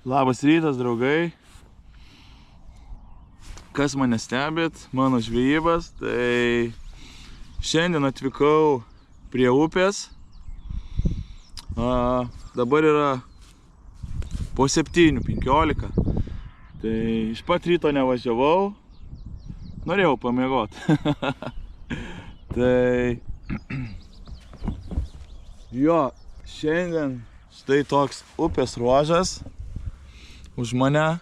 Labas rytas, draugai. Kas mane stebit, mano žvejybas, tai šiandien atvykau prie upės. Dabar yra po 7:15. Tai iš pat ryto nevažiavau, norėjau pamiegoti. Tai jo, šiandien štai toks upės ruožas už mane.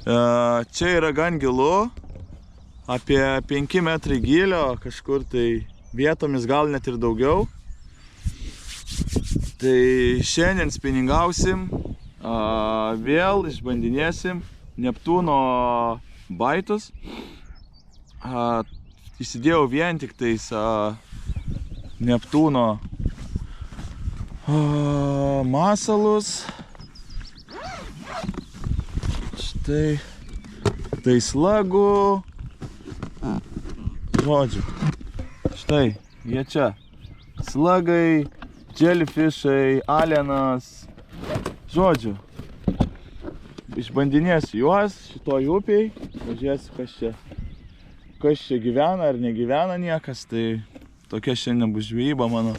Čia yra gan gilu, apie 5 metrai gylio, kažkur tai vietomis gal net ir daugiau. Tai šiandien spiningausim, vėl išbandinėsim Neptūno baitus. Įsidėjau vien tik tais Neptūno masalus. Štai tai slagų. Žodžiu, štai jie čia. Slagai, jellyfishai, alienas. Žodžiu, išbandinėsiu juos šitoj upiai. Pažiūrėsiu, kas čia gyvena ar negyvena niekas. Tai tokia šiandien bus žvejyba mano.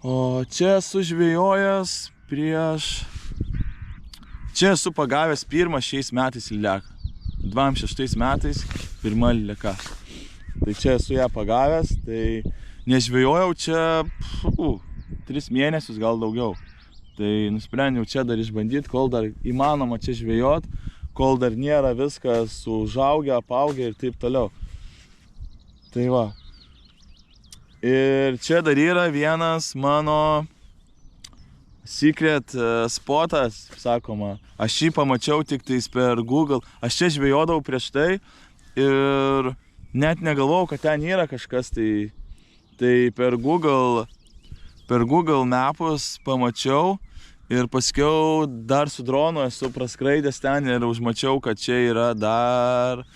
O čia esu žvejojęs Čia esu pagavęs pirmą šiais metais lydeką. 26 metais pirma lydeka. Tai čia esu ją pagavęs, tai nežvejojau čia 3 mėnesius, gal daugiau. Tai nusprendžiau čia dar išbandyti, kol dar įmanoma čia žvejot, kol dar nėra viskas užaugę, apaugę ir taip toliau. Tai va. Ir čia dar yra vienas mano secret spotas, sakoma. Aš jį pamačiau tik tais per Google. Aš čia žvejodavau prieš tai ir net negalvojau, kad ten yra kažkas. Tai per Google Mapus pamačiau ir paskiau dar su dronu esu praskraidęs ten ir užmačiau, kad čia yra dar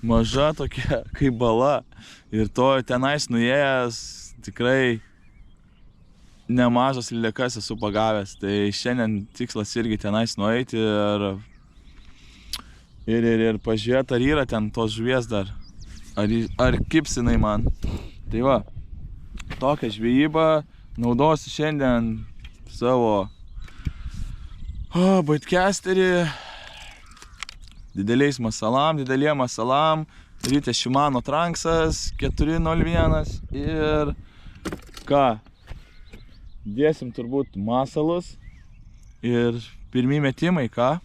maža tokia kaip bala. Ir to tenais nuėjęs tikrai nemažas lydekas esu pagavęs. Tai šiandien tikslas irgi tenais nueiti ir pažiūrėti, ar yra ten tos žuvies dar. Ar kipsinai man. Tai va, tokią žvejybą naudosiu šiandien savo baitkesterį. Dideliem masalam. Ryte Shimano Tranksas 401 ir ką? Dėsim turbūt masalus ir pirmi metimai, ką?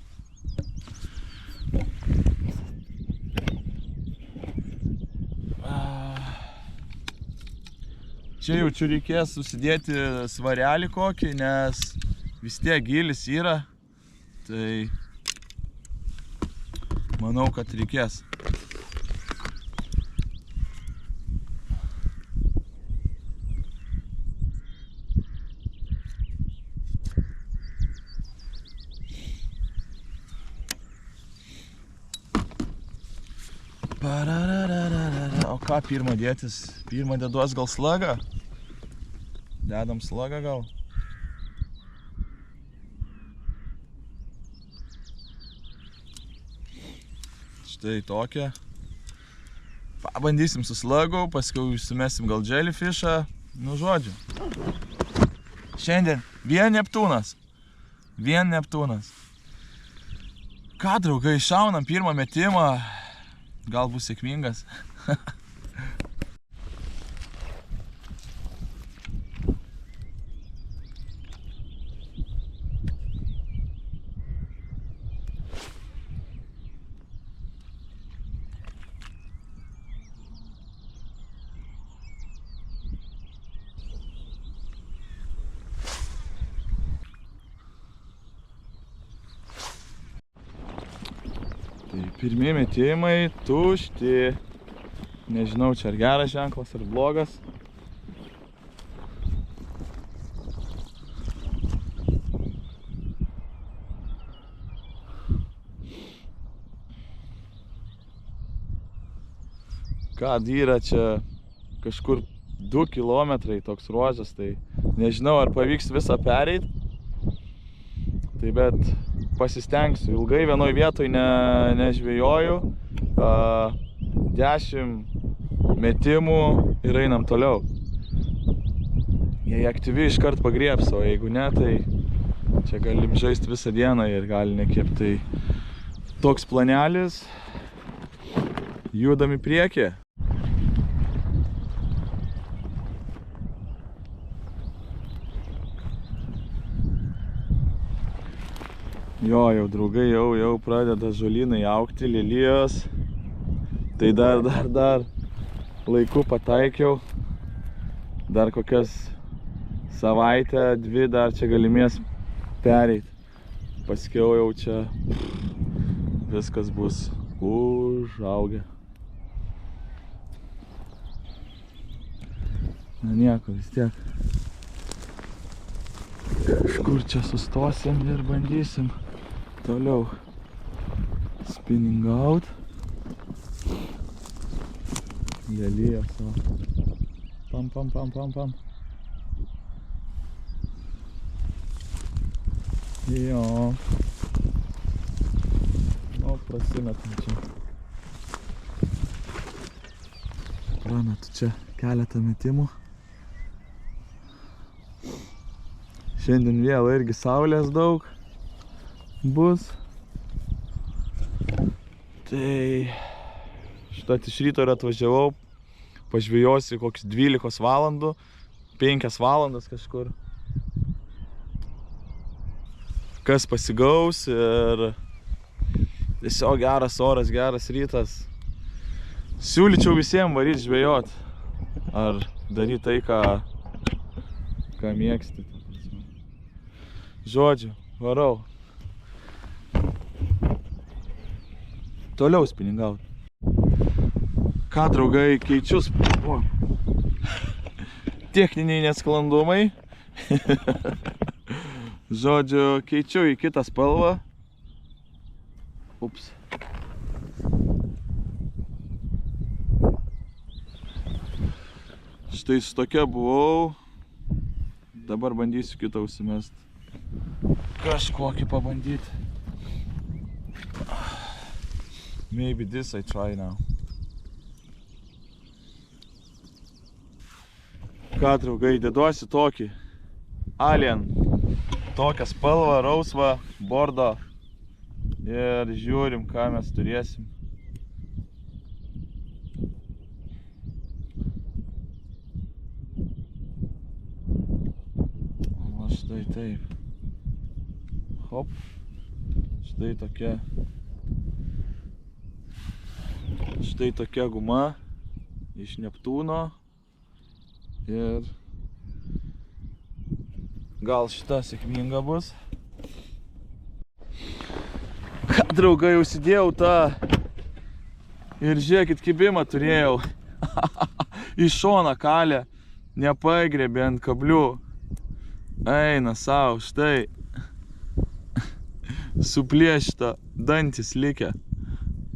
Čia jau reikės susidėti svarelį kokį, nes vis tiek gylis yra. Tai manau, kad reikės. O ką pirmą dėtis? Pirmą deduos gal slagą? Dedam slagą gal? Štai tokia. Pabandysim su slagu, paskiau išsimesim gal jellyfishą. Nu žodžiu. Šiandien vien Neptūnas. Ką, draugai, šaunam pirmą metimą. Gal bus sėkmingas. Tai pirmi metimai tušti. Nežinau, čia ar geras ženklas, ar blogas. Kad yra čia kažkur 2 kilometrai toks ruožas, tai nežinau, ar pavyks visą pereit. Tai bet pasistengsiu. Ilgai vienoj vietoj nežvėjoju. 10 metimų ir einam toliau. Jei aktyvi iškart pagriebs, o jeigu ne, tai čia galim žaisti visą dieną ir gali nekėpti. Tai toks planelis. Judam į priekį. Jo, jau draugai, jau pradeda žolynai augti, lelijos. Tai dar laiku pataikiau. Dar kokias savaitę, 2 dar čia galimės pereit. Paskiau jau čia viskas bus užaugę. Na nieko, vis tiek. Kažkur čia sustosim ir bandysim toliau spinning out. Lelija savo. Pam. Jo. O, prasimetam čia. Prametu čia keletą metimų. Šiandien vėl irgi saulės daug bus. Tai štat iš ryto ir atvažiavau. Pažvėjosi kokius 12 valandų, 5 valandas kažkur. Kas pasigaus ir tiesiog geras oras, geras rytas. Siūlyčiau visiems varyti žvejot. Ar daryti tai, ką mėgsti. Žodžiu, varau. Toliau spinningaut. Ką, draugai, keičius. Techniniai nesklandumai. Žodžiu, keičiu į kitą spalvą. Ups. Štai su tokia buvau. Dabar bandysiu kitą užsimest. Kažkokį pabandyti. Maybe this I try now. Ką, draugai, deduosi tokį Alien. Tokią spalvą, rausvą, bordo. Ir žiūrim, ką mes turėsim. O štai taip. Hop. Štai tokia. Štai tokia guma iš Neptūno. Ir gal šita sėkminga bus. Ką, draugai, užsidėjau tą ir žiūrėkit, kibimą turėjau. Iš šoną kalė, nepagrėbė ant kablių. Eina savo, štai. Suplėšta, dantis likę.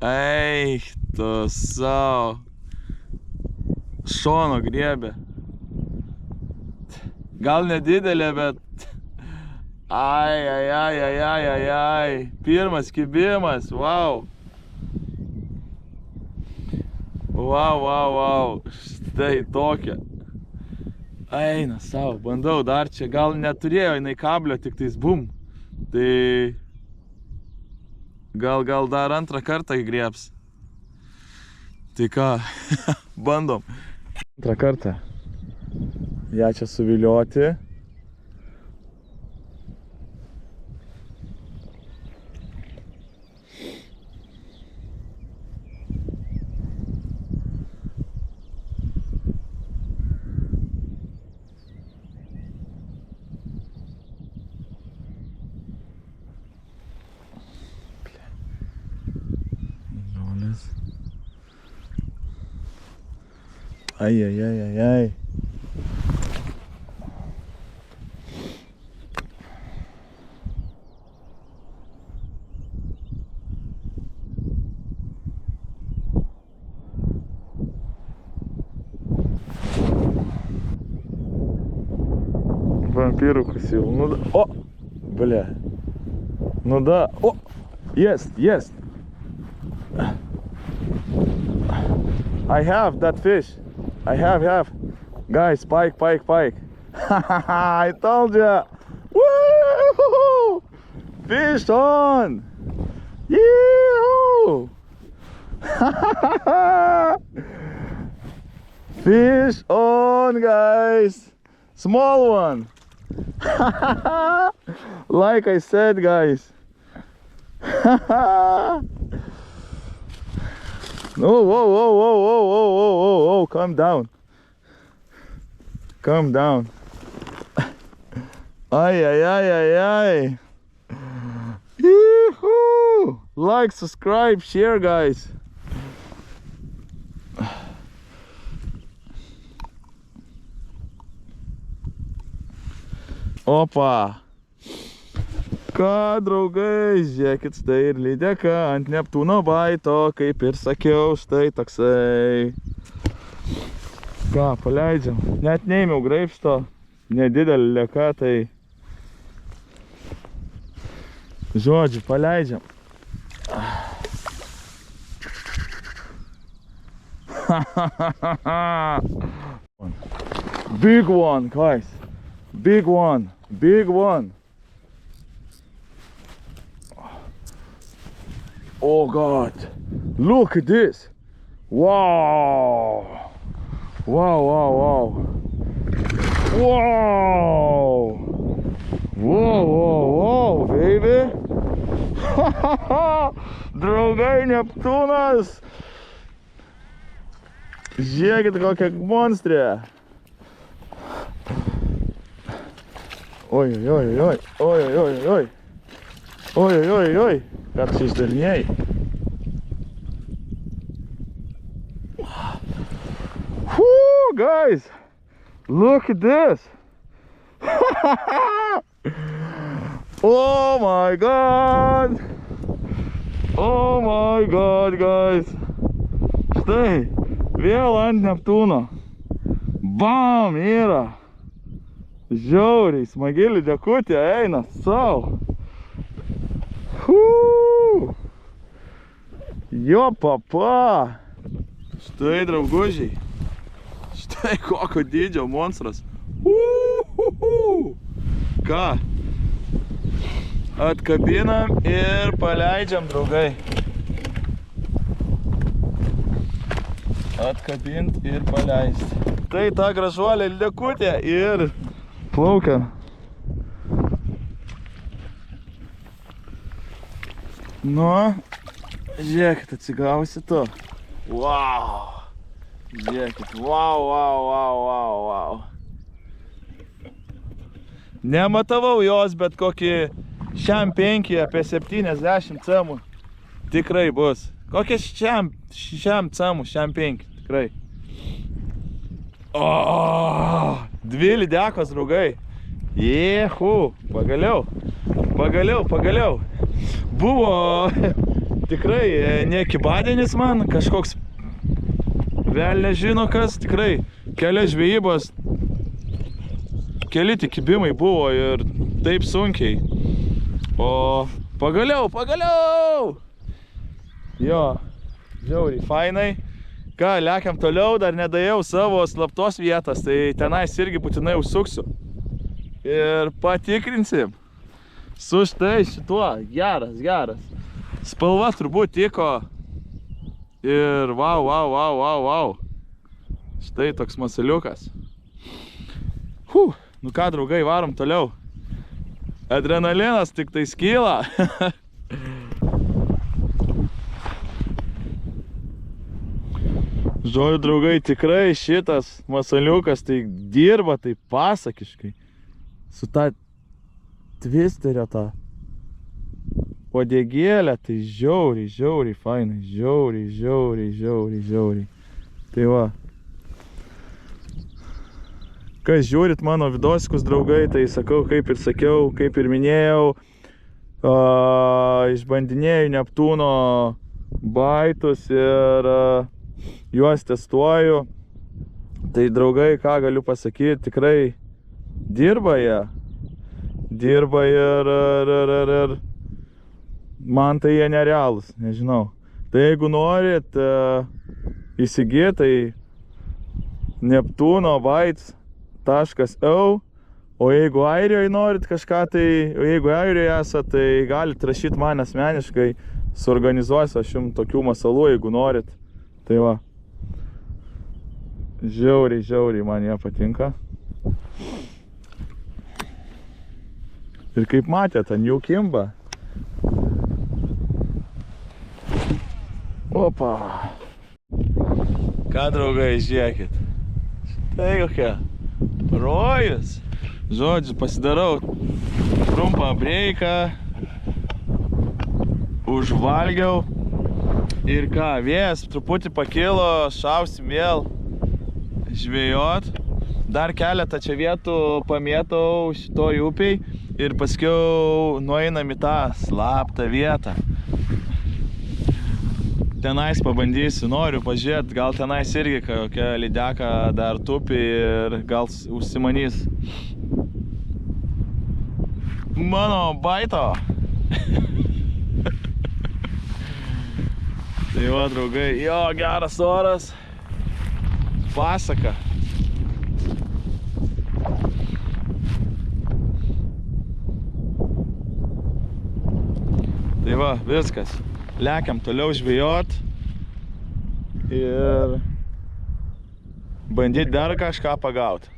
Eik, tu savo. Šono griebė. Gal nedidelė, bet... Ai. Pirmas kibimas, wow. Wow. Štai tokia. Eina savo, bandau dar čia. Gal neturėjo jinai kablio, tik tais bum. Tai... Gal dar antrą kartą įgriebs. Tai ką, bandom. Antrą kartą. Ja čia suvilioti. Žolės. Ai. Vampyrų kusil. Nu, o! Bля. Ну да. О! Есть. I have that fish. I have. Guys, pike. I told ya. Woo! Fish on! Yee-hoo! Fish on, guys! Small one! Like I said, guys. No, whoa, calm down. Ay. Yee-hoo! Like, subscribe, share, guys. Opa! Ką, draugai, žiūrėkit, štai ir lydeka ant Neptūno baito, kaip ir sakiau, štai toksai. Ką, paleidžiam. Net neėmiau graibšto, nedidelį lėka, tai žodžiu, paleidžiam. Big one, guys. Big one. Oh God, look at this. Wow, baby. Draugai, Neptūnas. Žiūrėkit, kokia monstrė. Oi. Ką tu išdarinėjai? Guys, look at this. Oh my God, guys. Štai, vėl ant Neptūno. Bam, yra. Žiauriai, smagi lydekutė eina sau. Jo papa. Štai, draugužiai. Štai kokio dydžio monstras. Ką? Atkabinam ir paleidžiam, draugai. Atkabint ir paleisti. Tai ta gražuolė lydekutė ir plaukia. Nu, žiūrėkit, atsigausi tu. Wow! Žiūrėkit, wow. Nematavau jos, bet kokį šiam 5 apie 70 cemų tikrai bus. Kokie šiam cemų, šiam 5, tikrai. O, 2 lydekos, draugai. Jehu, pagaliau. Buvo tikrai nekibadienis man, kažkoks velnė žino kas, tikrai kelias žvejybos, keli tik kibimai buvo ir taip sunkiai. O pagaliau! Jo, žiauriai fainai. Ką, lekiam toliau, dar nedaėjau savo slaptos vietas, tai tenais irgi būtinai užsuksiu. Ir patikrinsim. Su štai šituo, geras. Spalva turbūt tiko. Ir wow. Štai toks masaliukas. Nu ką, draugai, varom toliau. Adrenalinas tik tai skyla. Žodžiu, draugai, tikrai šitas masaliukas tai dirba taip pasakiškai. Su ta twisterio ta uodegėlė, tai žiauriai fainai. Žiauriai. Tai va. Kas žiūrit mano vidosikus, draugai, tai sakau, kaip ir sakiau, kaip ir minėjau, išbandinėjau Neptūno baitus ir juos testuoju. Tai, draugai, ką galiu pasakyti, tikrai dirba jie. Dirba ir man tai jie nerealūs, nežinau. Tai jeigu norit įsigyti, tai neptunobytes.eu, o jeigu Airijoje norit kažką, tai jeigu Airijoje esat, tai galit rašyti man asmeniškai, suorganizuosiu aš jums tokių masalų, jeigu norit. Tai va, žiauriai man jie patinka. Ir kaip matėt, ant jų kimba. Opa! Ką, draugai, žiūrėkit. Štai kokia. Rojus. Žodžiu, pasidarau trumpą breiką. Užvalgiau. Ir ką, vėjas truputį pakilo, šausim vėl žvejot. Dar keletą čia vietų pamėtau šitoj upiai. Ir paskiau nueinam į tą slaptą vietą. Tenais pabandysiu, noriu pažiūrėti, gal tenais irgi kokia lydeka dar tupi ir gal užsimanys. Mano baito! Tai va, draugai, jo, geras oras. Pasaka. Tai va, viskas. Lekiam toliau žvejot ir bandyti dar kažką pagauti.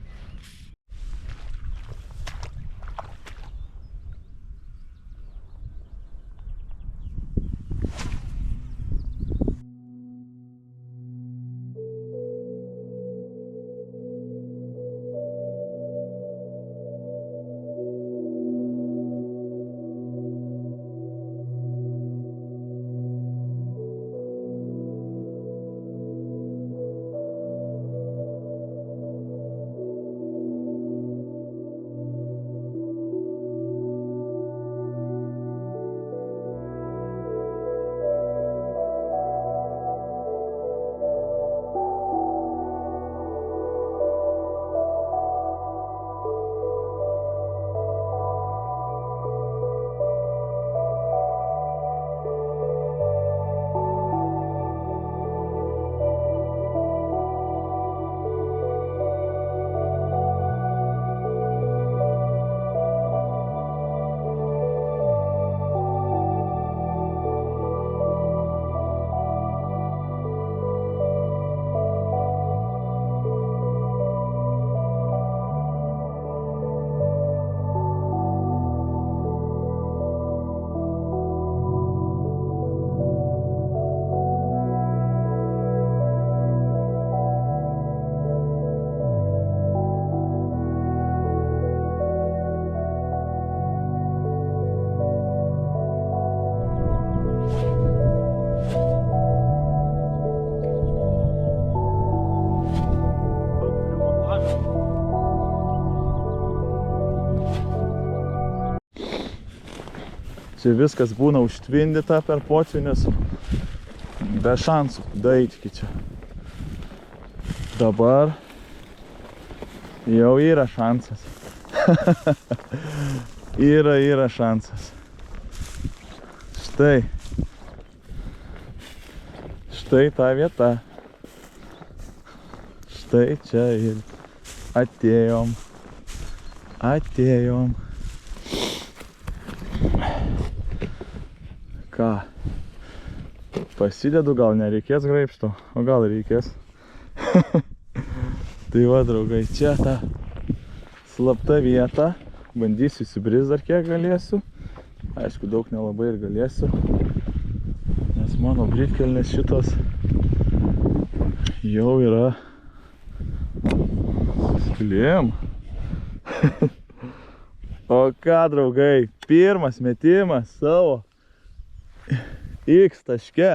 Čia viskas būna užtvindyta per potvynius, be šansų daeiti iki čia. Dabar jau yra šansas. Yra šansas. Štai. Štai ta vieta. Štai čia ir atėjom. Ką? Pasidedu, gal nereikės graibšto, o gal reikės. Tai va, draugai, čia ta slapta vieta. Bandysiu įsibrist dar kiek galėsiu. Aišku, daug nelabai ir galėsiu. Nes mano britkelnės šitos jau yra sklim. O ką, draugai, pirmas metimas savo X taške.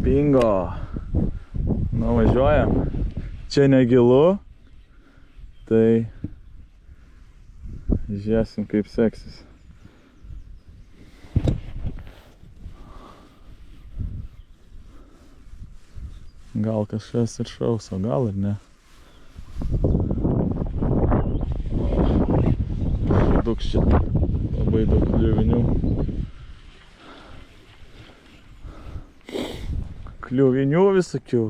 Bingo. Nuvažiuojam. Čia negilu. Tai žiūrėsim, kaip seksis. Gal kažkas ir šaus, o gal ir ne. Dukščia. Labai labai daug kliuvinių. Kliuvinių visokių,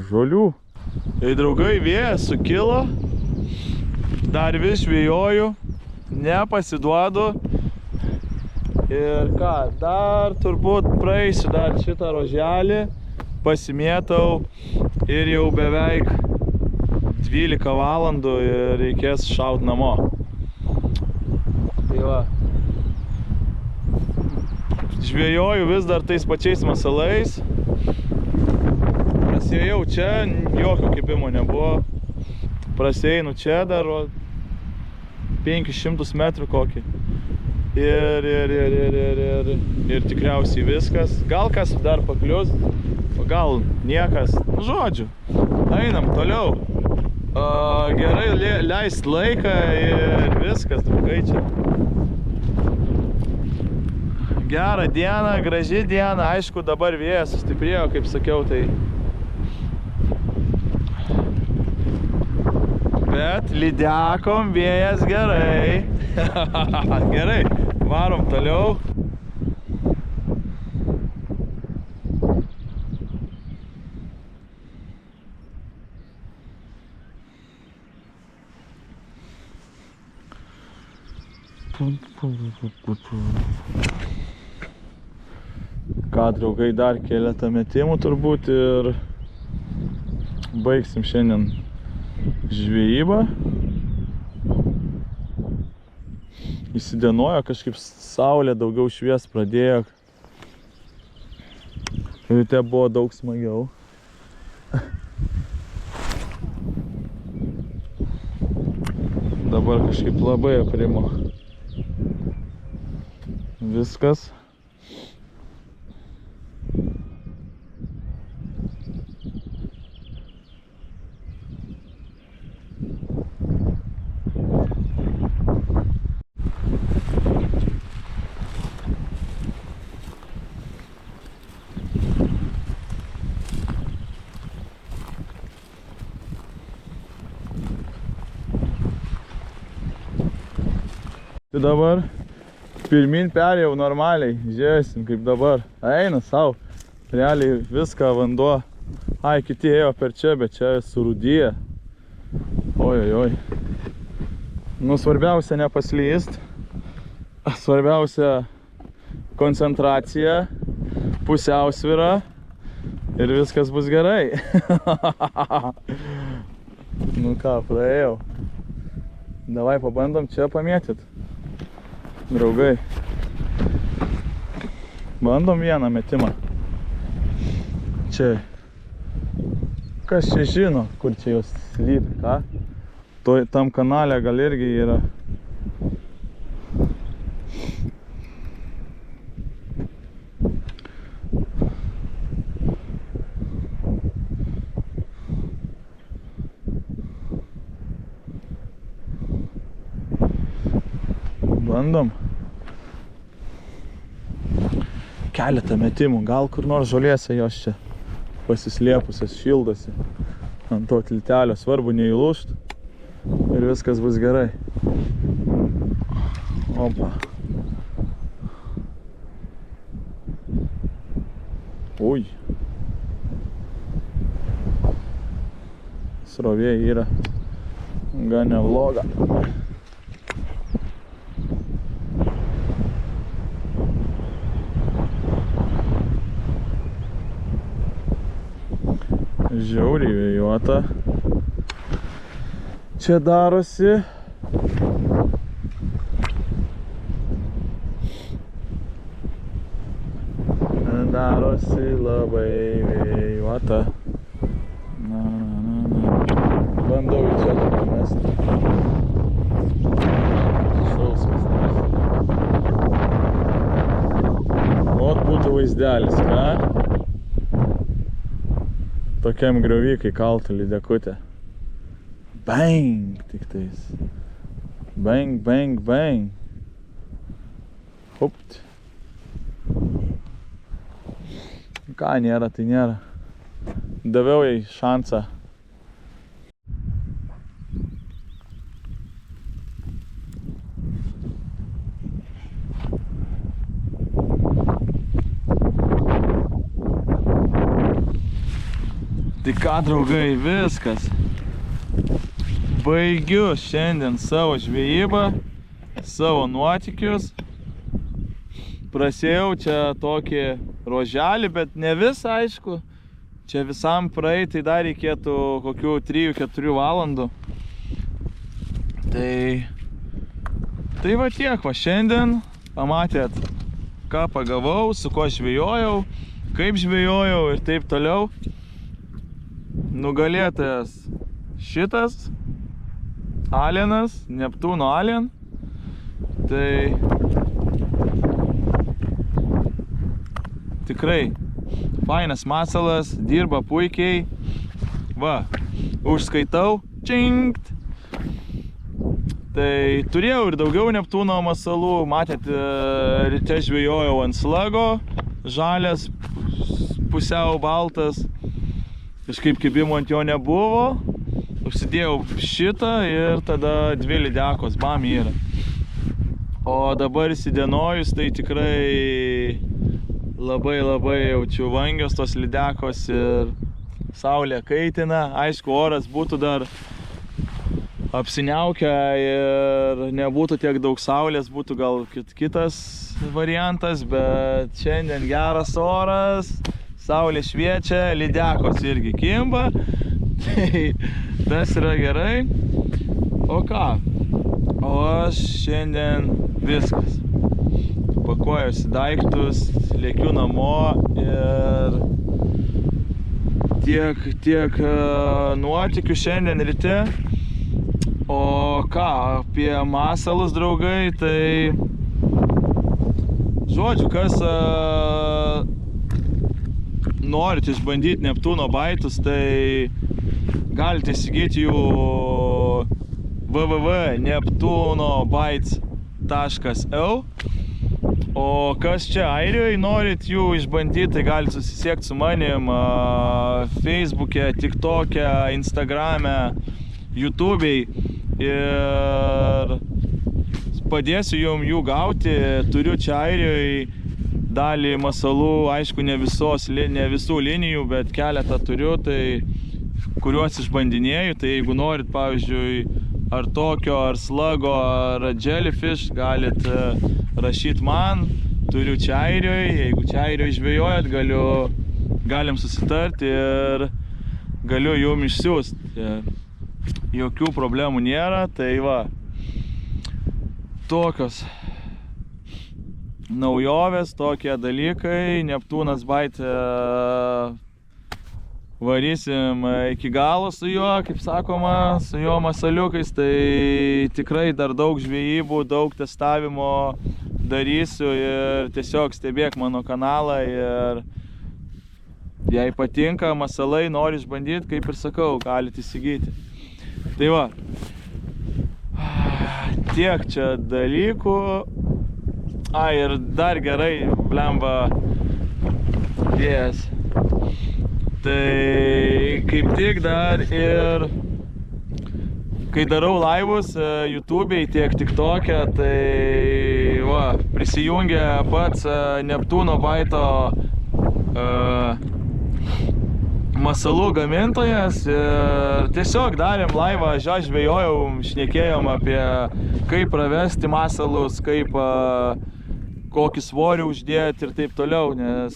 žolių. Tai draugai, vėjas sukilo, dar vis žvejoju, nepasiduodu. Ir ką, dar turbūt praeisiu dar šitą roželį, pasimėtau ir jau beveik 12 valandų ir reikės šaut namo. Tai va. Žvejoju vis dar tais pačiais masalais. Prasėjau čia, jokio kibimo nebuvo. Prasieinu čia dar 500 metrų kokį. Ir tikriausiai viskas. Gal kas dar paklius, gal niekas. Nu, žodžiu, einam toliau. Gerai leist laiką ir viskas, draugai čia. Gerą dieną, graži diena. Aišku, dabar vėjas sustiprėjo, kaip sakiau, tai... Bet lydekom vėjas gerai. Gerai, varom toliau. Ką, draugai, dar keletą metimų turbūt ir baigsim šiandien žvejybą. Įsidienojo, kažkaip saulė daugiau švies pradėjo. Ryte buvo daug smagiau. Dabar kažkaip labai aprimo. Viskas. Tai dabar pirmin perėjau normaliai, žiūrėsim kaip dabar. Eina sau, realiai viską vanduo. Ai, kiti ėjo per čia, bet čia surūdyja. Oi. Nu, svarbiausia nepaslyst. Svarbiausia koncentracija, pusiausvyra ir viskas bus gerai. Nu ką, praėjau. Davai pabandom čia pamėtyt. Draugai, bandom vieną metimą. Čia, kas čia žino, kur čia jos slypi, ką? Tam kanale gal irgi yra. Bandom. Keletą metimų, gal kur nors žolėse jos čia pasislėpusios, šildosi ant to tiltelio, svarbu neįlūžt ir viskas bus gerai. Opa. Ui. Srovė yra gan nebloga. Žiauriai vėjuota. Čia darosi. Darosi labai vėjuota. Bandau į čia pamesti. Šausmas darosi. Ot būtų vaizdelis, ką? Tokiam griovy, kai kaltų lydekutė. Bang! Tik tais. Bang, bang, bang. Hupt. Ką nėra, tai nėra. Daviau jai šansą. ką, draugai, viskas. Baigiu šiandien savo žvejybą, savo nuotykius. Prasėjau čia tokį ruoželį, bet ne visą, aišku. Čia visam praeiti dar reikėtų kokių 3-4 valandų. Tai va tiek, va šiandien pamatėt, ką pagavau, su ko žvejojau, kaip žvejojau ir taip toliau. Nugalėtojas šitas, Alienas, Neptūno Alien. Tai tikrai fainas masalas, dirba puikiai. Va, užskaitau, činkt. Tai turėjau ir daugiau Neptūno masalų, matėt, ryte žvejojau ant slago, žalias, pusiau baltas, kažkaip kibimo ant jo nebuvo, užsidėjau šitą ir tada 2 lydekos, bam, yra. O dabar įsidienojus, tai tikrai labai jaučiu vangios tos lydekos ir saulė kaitina. Aišku, oras būtų dar apsiniaukę ir nebūtų tiek daug saulės, būtų gal kitas variantas, bet šiandien geras oras, saulė šviečia, lydekos irgi kimba, tai tas yra gerai. O ką? O aš šiandien viskas. Pakuojuosi daiktus, lėkiu namo ir tiek nuotykių šiandien ryte. O ką, apie masalus, draugai, tai žodžiu, kas norit išbandyti Neptūno baitus, tai galite įsigyti jų www.neptunobites.eu. O kas čia Airijoje norit jų išbandyti, tai galite susisiekti su manim Facebook'e, TikTok'e, Instagram'e, YouTube'ei ir padėsiu jum jų gauti. Turiu čia Airijoje dalį masalų, aišku, ne visų linijų, bet keletą turiu, tai kuriuos išbandinėju. Tai jeigu norit, pavyzdžiui, ar tokio, ar slago, ar jellyfish, galit rašyti man. Turiu čia Airijoje, jeigu čia Airijoje žvejojat, galim susitarti ir galiu jum išsiųsti. Jokių problemų nėra, tai va, tokios naujovės, tokie dalykai. Neptūnas Bite varysim iki galo su juo, kaip sakoma, su jo masaliukais, tai tikrai dar daug žvejybų, daug testavimo darysiu ir tiesiog stebėk mano kanalą ir jei patinka masalai, nori išbandyti, kaip ir sakau, galite įsigyti. Tai va, tiek čia dalykų. Ir dar gerai, blemba, dėjęs. Tai kaip tik dar ir kai darau laivus YouTube'ei, tiek TikTok'e, tai va, prisijungia pats Neptūno Bite masalų gamintojas ir tiesiog darėm laivą, žvejojau, šnekėjom apie kaip pravesti masalus, kaip kokį svorį uždėti ir taip toliau, nes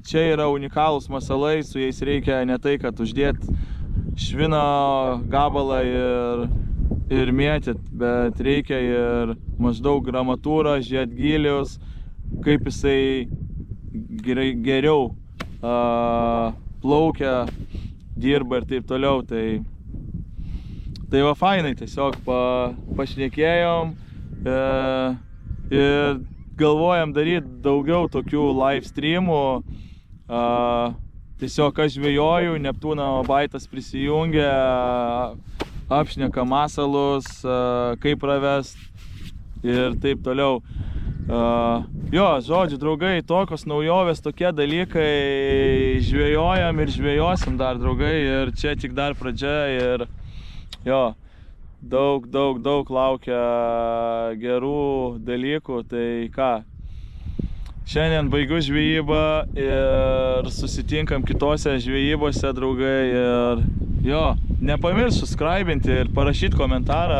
čia yra unikalūs masalai, su jais reikia ne tai, kad uždėti švino gabalą ir mėtyt, bet reikia ir maždaug gramatūrą, žiedgylius, kaip jisai geriau plaukia, dirba ir taip toliau. Tai va fainai, tiesiog pašnekėjom ir galvojam daryti daugiau tokių live streamų. Tiesiog aš žvejoju, Neptūno Baitas prisijungia, apšneka masalus, kaip pravest ir taip toliau. Jo, žodžiu, draugai, tokios naujovės, tokie dalykai, žvejojam ir žvejosim dar, draugai, ir čia tik dar pradžia ir jo, daug laukia gerų dalykų, tai ką, Šiandien baigiu žvejybą ir susitinkam kitose žvejybose, draugai. Ir jo, nepamiršk subscribinti ir parašyti komentarą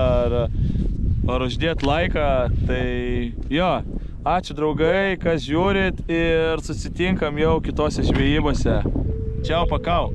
ar uždėti laiką. Tai jo, ačiū draugai, kas žiūrit ir susitinkam jau kitose žvejybose. Čiau, pakau.